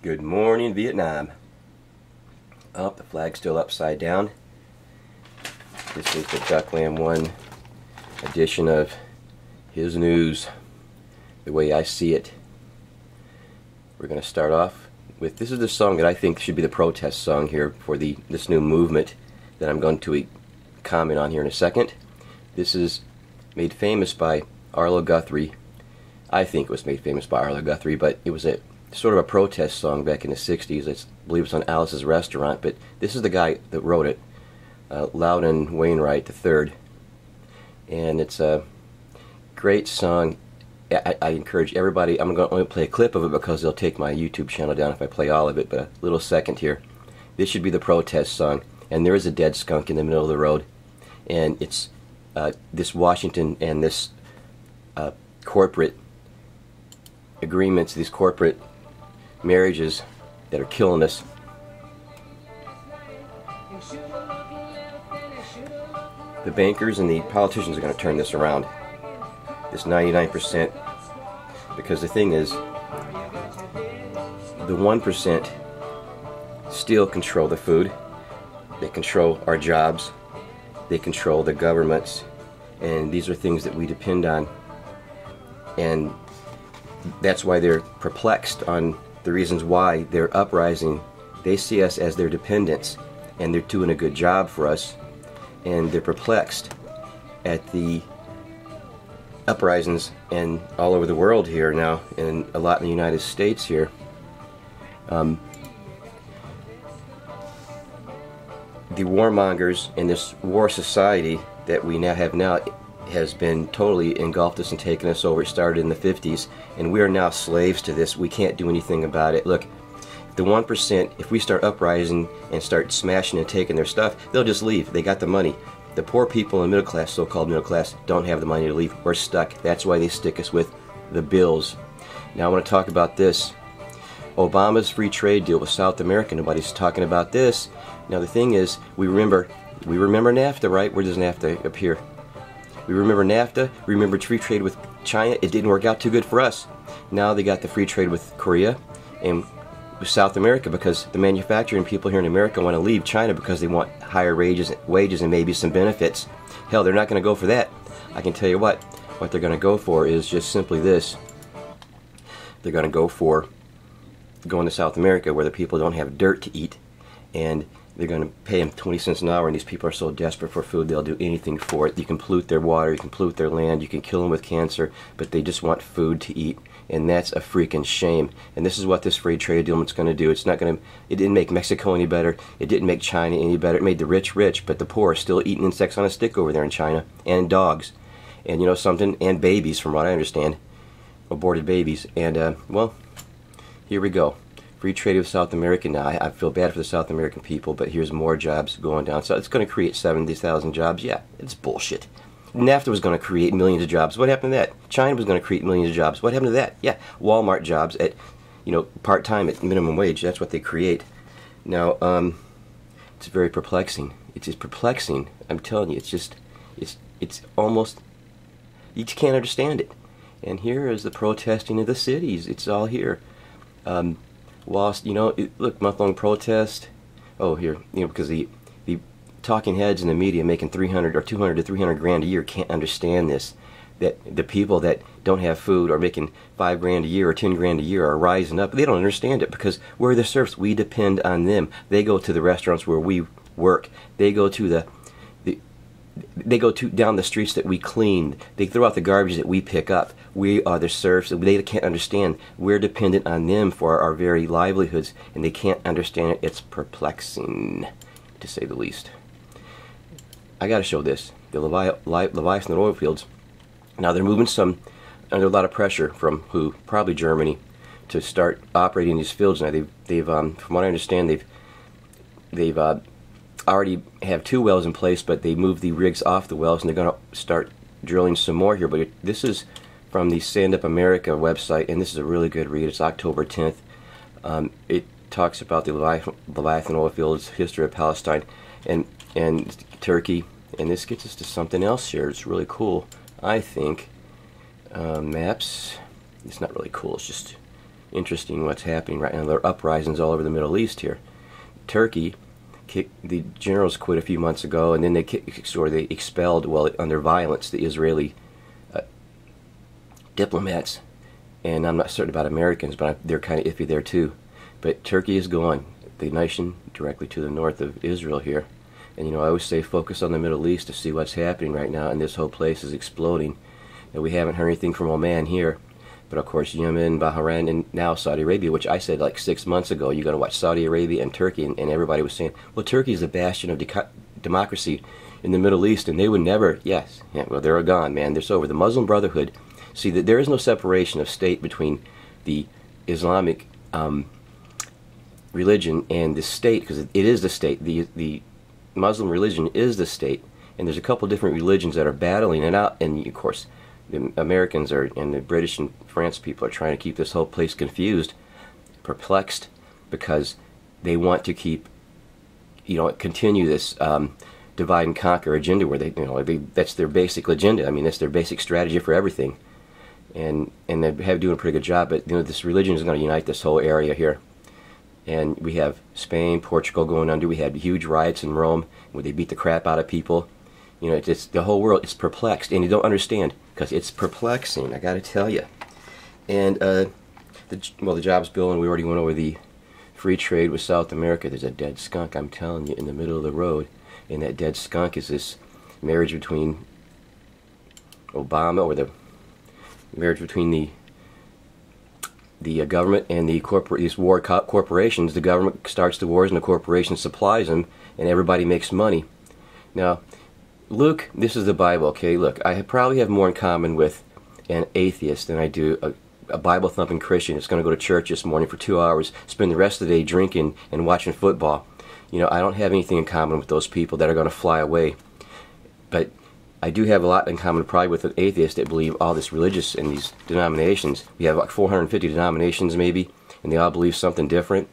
Good morning, Vietnam. Oh, the flag's still upside down. This is the Duckland 1 edition of his news, the way I see it. We're going to start off with, this is the song that I think should be the protest song here for this new movement that I'm going to comment on here in a second. This is made famous by Arlo Guthrie. I think it was made famous by Arlo Guthrie, but it was a sort of a protest song back in the 60s. I believe it's on Alice's Restaurant, but this is the guy that wrote it, Loudon Wainwright III, and it's a great song. I encourage everybody, I'm going to only play a clip of it because they'll take my YouTube channel down if I play all of it, but a little second here. This should be the protest song, and there is a dead skunk in the middle of the road, and it's this Washington and this corporate agreements, these corporate marriages that are killing us. The bankers and the politicians are going to turn this around, this 99%, because the thing is, the 1% still control the food, they control our jobs, they control the governments, and these are things that we depend on, and that's why they're perplexed on the reasons why they're uprising. They see us as their dependents, and they're doing a good job for us, and they're perplexed at the uprisings and all over the world here now, and a lot in the United States here. The warmongers in this war society that we now have has been totally engulfed us and taken us over. It started in the 50s, and we are now slaves to this. We can't do anything about it. Look, the 1%, if we start uprising and start smashing and taking their stuff, they'll just leave. They got the money. The poor people in the middle class, so-called middle class, don't have the money to leave. We're stuck. That's why they stick us with the bills. Now I want to talk about this. Obama's free trade deal with South America. Nobody's talking about this. Now the thing is, we remember NAFTA, right? Where does NAFTA appear? We remember NAFTA, we remember free trade with China. It didn't work out too good for us. Now they got the free trade with Korea and with South America, because the manufacturing people here in America want to leave China because they want higher wages and maybe some benefits. Hell, they're not going to go for that. I can tell you what they're going to go for is just simply this. They're going to go for going to South America where the people don't have dirt to eat, and they're going to pay them 20 cents an hour, and these people are so desperate for food they'll do anything for it. You can pollute their water, you can pollute their land, you can kill them with cancer, but they just want food to eat, and that's a freaking shame. And this is what this free trade deal is going to do. It's not going to. It didn't make Mexico any better. It didn't make China any better. It made the rich rich, but the poor are still eating insects on a stick over there in China, and dogs, and you know something, and babies, from what I understand, aborted babies. And well, here we go. Free trade with South America now. I feel bad for the South American people, but here's more jobs going down. So it's going to create 70,000 jobs. Yeah, it's bullshit. NAFTA was going to create millions of jobs. What happened to that? China was going to create millions of jobs. What happened to that? Yeah, Walmart jobs at, part-time at minimum wage. That's what they create. Now, it's very perplexing. It's just perplexing. I'm telling you, it's almost, you just can't understand it. And here is the protesting of the cities. It's all here. Whilst, look, month-long protest. Oh, here, because the talking heads in the media making 300 or 200 to 300 grand a year can't understand this. That the people that don't have food or making 5 grand a year or 10 grand a year are rising up. They don't understand it because we're the serfs. We depend on them. They go to the restaurants where we work. They go to down the streets that we clean. They throw out the garbage that we pick up. We are the serfs. They can't understand. We're dependent on them for our very livelihoods, and they can't understand it. It's perplexing, to say the least. I got to show this. The Leviathan oil fields. Now they're moving some under a lot of pressure from who? Probably Germany, to start operating these fields. Now they've from what I understand, they've already have 2 wells in place, but they moved the rigs off the wells, and they're going to start drilling some more here. But this is from the Stand Up America website, and this is a really good read. It's October 10th. It talks about the Leviathan oil fields, history of Palestine, and Turkey, and this gets us to something else here. It's really cool, I think. Maps. It's not really cool. It's just interesting what's happening right now. There are uprisings all over the Middle East here. Turkey, the generals quit a few months ago, and then they expelled, well, under violence, the Israeli diplomats. And I'm not certain about Americans, but they're kind of iffy there too. But Turkey is gone, the nation directly to the north of Israel here. And I always say focus on the Middle East to see what's happening right now, and this whole place is exploding. And we haven't heard anything from Oman here, but of course Yemen, Bahrain, and now Saudi Arabia, which I said like 6 months ago, you got to watch Saudi Arabia and Turkey, and everybody was saying, well, Turkey is a bastion of democracy in the Middle East, and they would never, well, they're gone, man. They're over. The Muslim Brotherhood, see, that there is no separation of state between the Islamic religion and the state, because it is the state. The Muslim religion is the state, and there's a couple different religions that are battling it out, and of course the Americans and the British and France people are trying to keep this whole place confused, perplexed, because they want to keep, continue this divide and conquer agenda where that's their basic agenda. I mean, that's their basic strategy for everything, and they have doing a pretty good job. But this religion is going to unite this whole area here. And we have Spain, Portugal going under. We had huge riots in Rome where they beat the crap out of people. It's the whole world. It's perplexed, and you don't understand because it's perplexing. I got to tell you. And the jobs bill, and we already went over the free trade with South America. There's a dead skunk, I'm telling you, in the middle of the road, and that dead skunk is this marriage between Obama, or the marriage between the government and these war corporations. The government starts the wars and the corporation supplies them, and everybody makes money. Now, Luke, this is the Bible, okay? Look, I probably have more in common with an atheist than I do a Bible-thumping Christian that's going to go to church this morning for 2 hours, spend the rest of the day drinking and watching football. I don't have anything in common with those people that are going to fly away. But I do have a lot in common probably with an atheist that believe all this religious and these denominations. We have like 450 denominations maybe, and they all believe something different.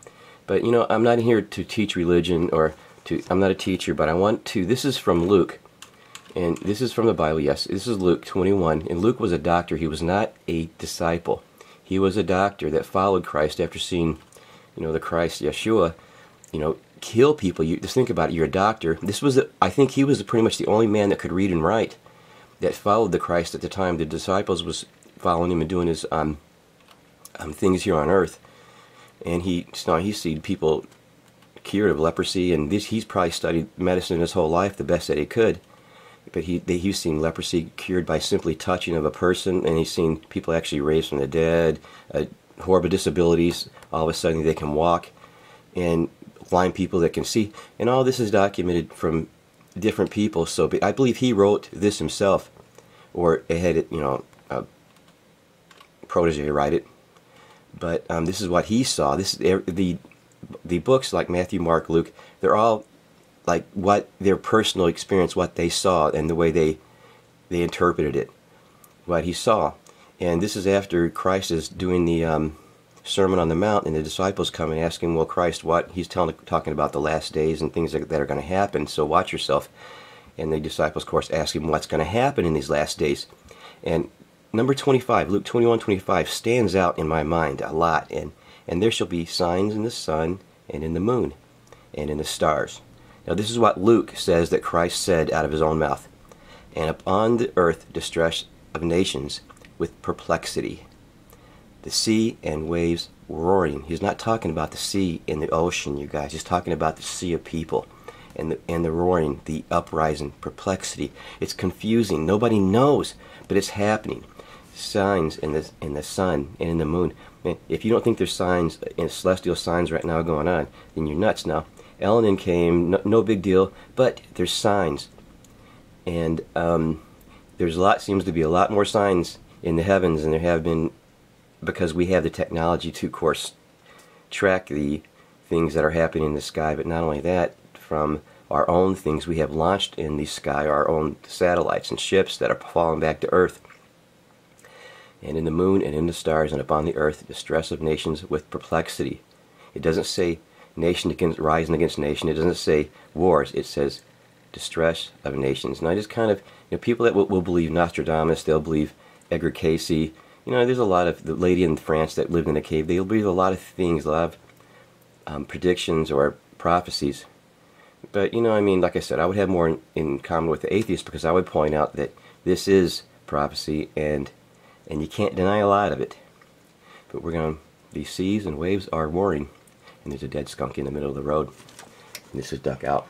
But I'm not here to teach religion, I'm not a teacher, but I want to. This is from Luke, and this is from the Bible. Yes, this is Luke 21, and Luke was a doctor. He was not a disciple. He was a doctor that followed Christ after seeing, the Christ, Yeshua, kill people. Just think about it. You're a doctor. I think he was pretty much the only man that could read and write that followed the Christ at the time. The disciples was following him and doing his things here on earth, and he's seen people cured of leprosy, and he's probably studied medicine his whole life the best that he could. But he's seen leprosy cured by simply touching of a person, and he's seen people actually raised from the dead, horrible disabilities. All of a sudden they can walk, and blind people that can see, and all this is documented from different people. So I believe he wrote this himself, or it had a protege write it. But this is what he saw. This is the books like Matthew, Mark, Luke. They're all like what their personal experience, what they saw, and the way they interpreted it, what he saw. And this is after Christ is doing the Sermon on the Mount, and the disciples come and ask him, well, Christ, what? He's talking about the last days and things that are going to happen, so watch yourself. And the disciples, of course, ask him what's going to happen in these last days. And number 25, Luke 21:25, stands out in my mind a lot. And there shall be signs in the sun and in the moon and in the stars. Now this is what Luke says that Christ said out of his own mouth. And upon the earth distress of nations with perplexity, the sea and waves roaring. He's not talking about the sea and the ocean, you guys. He's talking about the sea of people and the roaring, the uprising, perplexity. It's confusing. Nobody knows, but it's happening. Signs in the sun and in the moon. Man, if you don't think there's signs and celestial signs right now going on, then you're nuts now. Ellen came, no big deal, but there's signs. And seems to be a lot more signs in the heavens than there have been, because we have the technology to, of course, track the things that are happening in the sky. But not only that, from our own things we have launched in the sky, our own satellites and ships that are falling back to Earth. And in the moon and in the stars and upon the earth, distress of nations with perplexity. It doesn't say nation rising against nation. It doesn't say wars. It says distress of nations. And I just kind of, people that will believe Nostradamus, they'll believe Edgar Casey, You know, there's a lot of, the lady in France that lived in a cave, they believe a lot of things, a lot of predictions or prophecies. But, you know, I mean, like I said, I would have more in common with the atheist, because I would point out that this is prophecy, and you can't deny a lot of it. But we're going to, these seas and waves are warring, and there's a dead skunk in the middle of the road, and this is duck out.